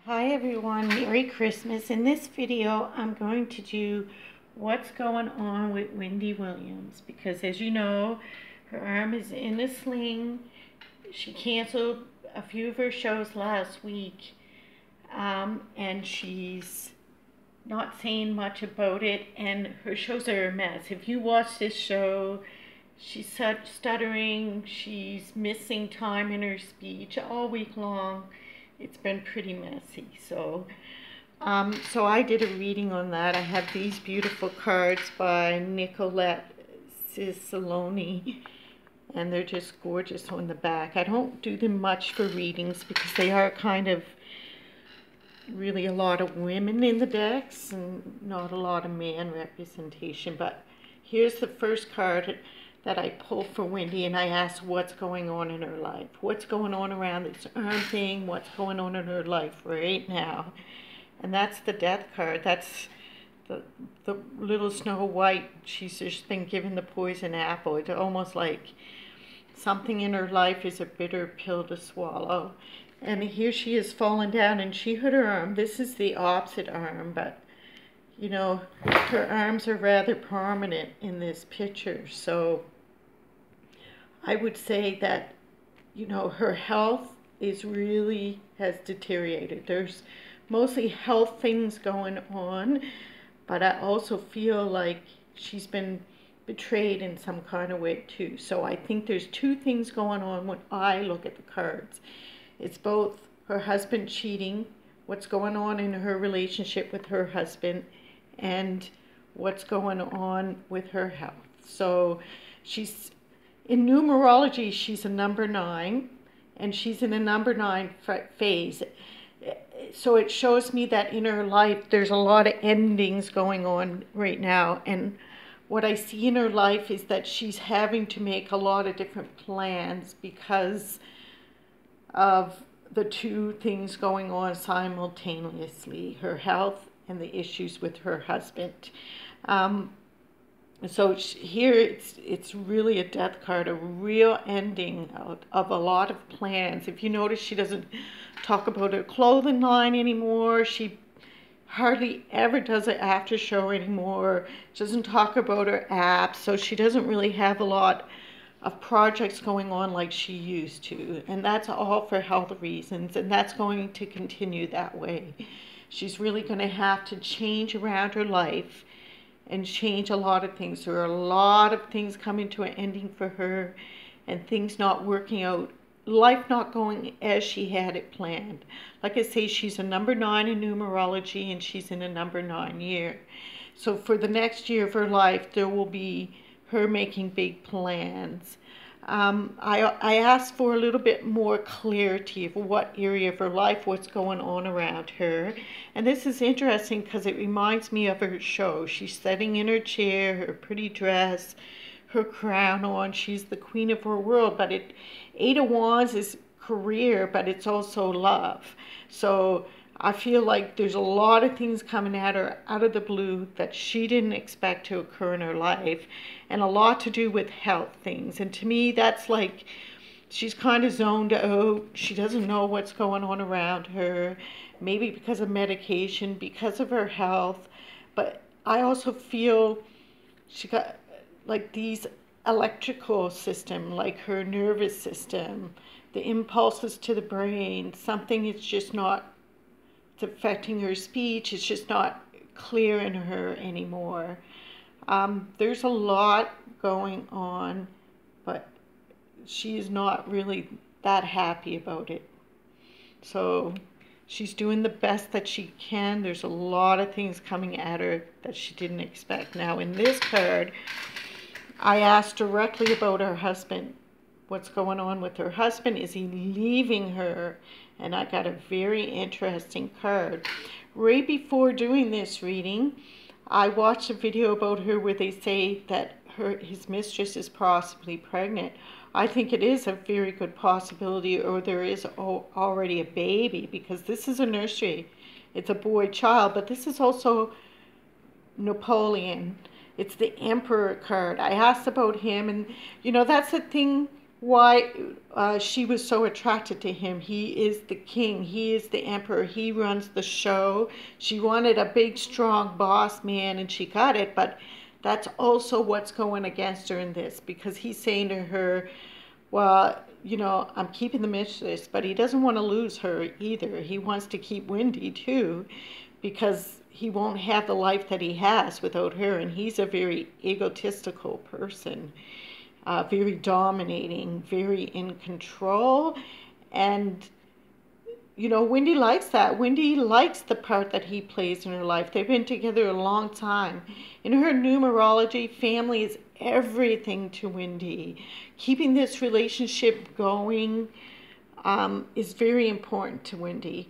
Hi everyone, Merry Christmas. In this video, I'm going to do what's going on with Wendy Williams because as you know, her arm is in a sling. She canceled a few of her shows last week and she's not saying much about it, and her shows are a mess. If you watch this show, she's stuttering, she's missing time in her speech all week long. It's been pretty messy. So I did a reading on that. I have these beautiful cards by Nicolette Cicerone, and they're just gorgeous on the back. I don't do them much for readings because they are kind of really a lot of women in the decks and not a lot of man representation. But here's the first card that I pulled for Wendy, and I asked what's going on in her life. What's going on around this arm thing? What's going on in her life right now? And that's the Death card. That's the little Snow White. She's just been given the poison apple. It's almost like something in her life is a bitter pill to swallow. And here she is falling down, and she hurt her arm. This is the opposite arm, but you know, her arms are rather prominent in this picture. So I would say that, you know, her health has deteriorated. There's mostly health things going on, but I also feel like she's been betrayed in some kind of way too. So I think there's two things going on when I look at the cards. It's both her husband cheating, what's going on in her relationship with her husband, and what's going on with her health. So she's in numerology, she's a number 9, and she's in a number 9 phase. So it shows me that in her life there's a lot of endings going on right now, and what I see in her life is that she's having to make a lot of different plans because of the two things going on simultaneously, her health and the issues with her husband. So here it's really a death card, a real ending of a lot of plans. If you notice, she doesn't talk about her clothing line anymore. She hardly ever does an after show anymore. She doesn't talk about her apps, so she doesn't really have a lot of projects going on like she used to. And that's all for health reasons, and that's going to continue that way. She's really going to have to change around her life and change a lot of things. There are a lot of things coming to an ending for her, and things not working out, life not going as she had it planned. Like I say, she's a number 9 in numerology, and she's in a number 9 year. So for the next year of her life, there will be her making big plans. I asked for a little bit more clarity of what area of her life, what's going on around her. And this is interesting because it reminds me of her show. She's sitting in her chair, her pretty dress, her crown on. She's the queen of her world. But 8 of Wands is career, but it's also love. So I feel like there's a lot of things coming at her out of the blue that she didn't expect to occur in her life, and a lot to do with health things. And to me, that's like she's kind of zoned out. She doesn't know what's going on around her, maybe because of medication, because of her health. But I also feel she got like these electrical system, like her nervous system, the impulses to the brain, something is just not, it's affecting her speech. It's just not clear in her anymore. There's a lot going on, but she's not really that happy about it. So she's doing the best that she can. There's a lot of things coming at her that she didn't expect. Now in this card, I asked directly about her husband. What's going on with her husband? Is he leaving her? And I got a very interesting card. Right before doing this reading, I watched a video about her where they say that his mistress is possibly pregnant. I think it is a very good possibility, or there is already a baby, because this is a nursery. It's a boy child, but this is also Napoleon. It's the Emperor card. I asked about him, and you know, that's the thing why she was so attracted to him. He is the king. He is the emperor. He runs the show. She wanted a big, strong boss man, and she got it. But that's also what's going against her in this, because he's saying to her, well, you know, I'm keeping the mistress, but he doesn't want to lose her either. He wants to keep Wendy too, because he won't have the life that he has without her. And he's a very egotistical person. Very dominating, very in control. And, you know, Wendy likes that. Wendy likes the part that he plays in her life. They've been together a long time. In her numerology, family is everything to Wendy. Keeping this relationship going is very important to Wendy.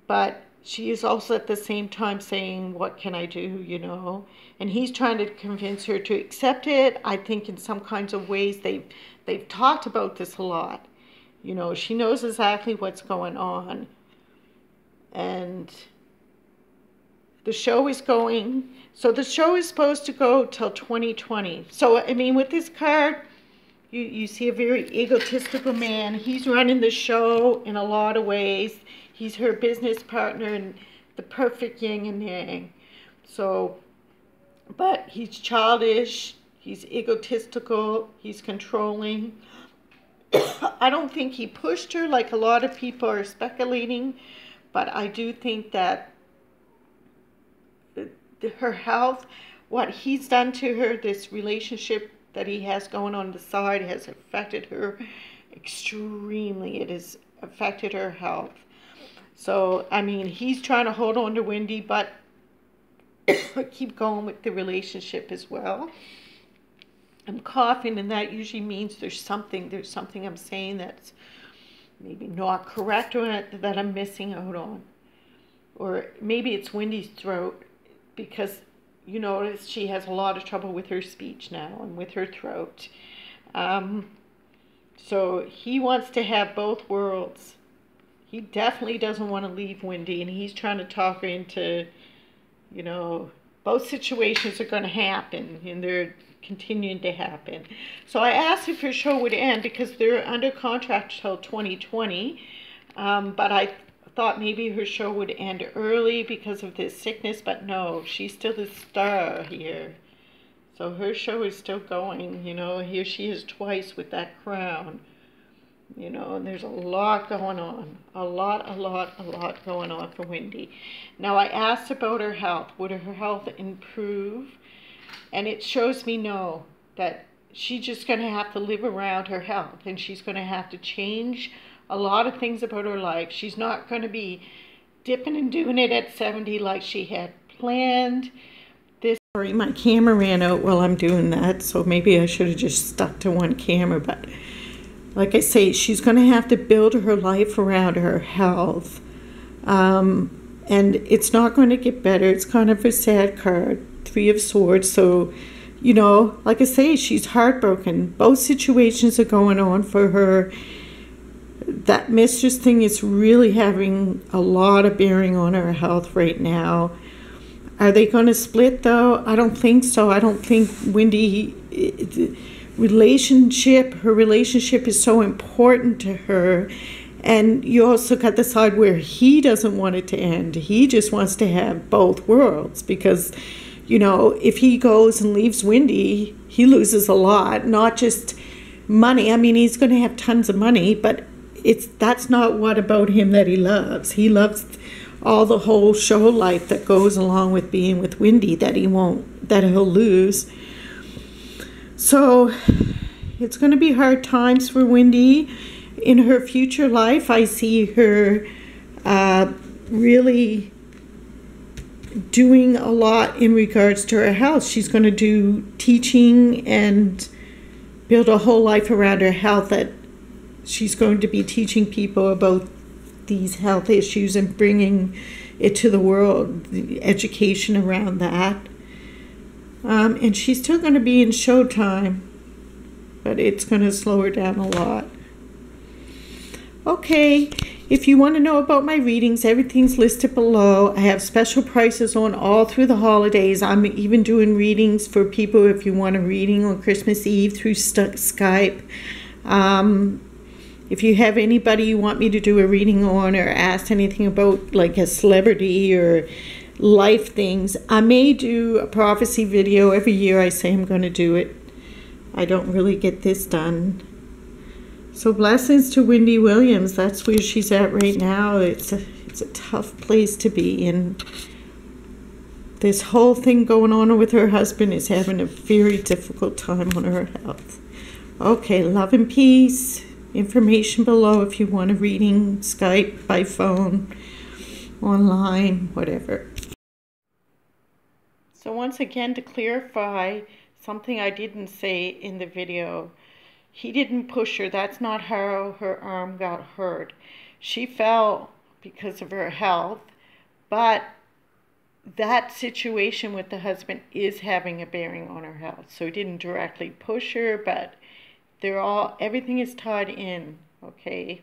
But she is also at the same time saying, what can I do, you know? And he's trying to convince her to accept it. I think in some kinds of ways they've talked about this a lot. You know, she knows exactly what's going on. And the show is going, so the show is supposed to go till 2020. So, I mean, with this card, you see a very egotistical man. He's running the show in a lot of ways. He's her business partner and the perfect yin and yang. So, but he's childish, he's egotistical, he's controlling. I don't think he pushed her like a lot of people are speculating, but I do think that her health, what he's done to her, this relationship that he has going on the side has affected her extremely. It has affected her health. So, I mean, he's trying to hold on to Wendy, but keep going with the relationship as well. I'm coughing, and that usually means there's something I'm saying that's maybe not correct or that I'm missing out on. Or maybe it's Wendy's throat, because you notice she has a lot of trouble with her speech now and with her throat. So he wants to have both worlds. He definitely doesn't want to leave Wendy, and he's trying to talk her into, you know, both situations are going to happen, and they're continuing to happen. So I asked if her show would end because they're under contract till 2020, but I thought maybe her show would end early because of this sickness, but no, she's still the star here. So her show is still going, you know. Here she is twice with that crown. You know, and there's a lot going on. A lot going on for Wendy. Now, I asked about her health. Would her health improve? And it shows me no, that she's just going to have to live around her health. And she's going to have to change a lot of things about her life. She's not going to be dipping and doing it at 70 like she had planned. Sorry, my camera ran out while I'm doing that. So maybe I should have just stuck to one camera. But like I say, she's going to have to build her life around her health. And it's not going to get better. It's kind of a sad card, 3 of Swords. So, you know, like I say, she's heartbroken. Both situations are going on for her. That mistress thing is really having a lot of bearing on her health right now. Are they going to split, though? I don't think so. I don't think Wendy... her relationship is so important to her. And you also got the side where he doesn't want it to end. He just wants to have both worlds because, you know, if he goes and leaves Wendy, he loses a lot, not just money. I mean, he's going to have tons of money, but that's not what about him that he loves. He loves all the whole show life that goes along with being with Wendy that he'll lose. So it's going to be hard times for Wendy. In her future life, I see her really doing a lot in regards to her health. She's going to do teaching and build a whole life around her health, that she's going to be teaching people about these health issues and bringing it to the world, the education around that. And she's still going to be in Showtime, but it's going to slow her down a lot. Okay, if you want to know about my readings, everything's listed below. I have special prices on all through the holidays. I'm even doing readings for people if you want a reading on Christmas Eve through Skype. If you have anybody you want me to do a reading on or ask anything about, like a celebrity or life things, I may do a prophecy video. Every year I say I'm going to do it. I don't really get this done. So blessings to Wendy Williams. That's where she's at right now. It's a tough place to be, and this whole thing going on with her husband is having a very difficult time on her health. Okay, love and peace. Information below if you want a reading, Skype, by phone, online, whatever. So once again, to clarify something I didn't say in the video, he didn't push her. That's not how her arm got hurt. She fell because of her health, but that situation with the husband is having a bearing on her health. So he didn't directly push her, but everything is tied in, okay?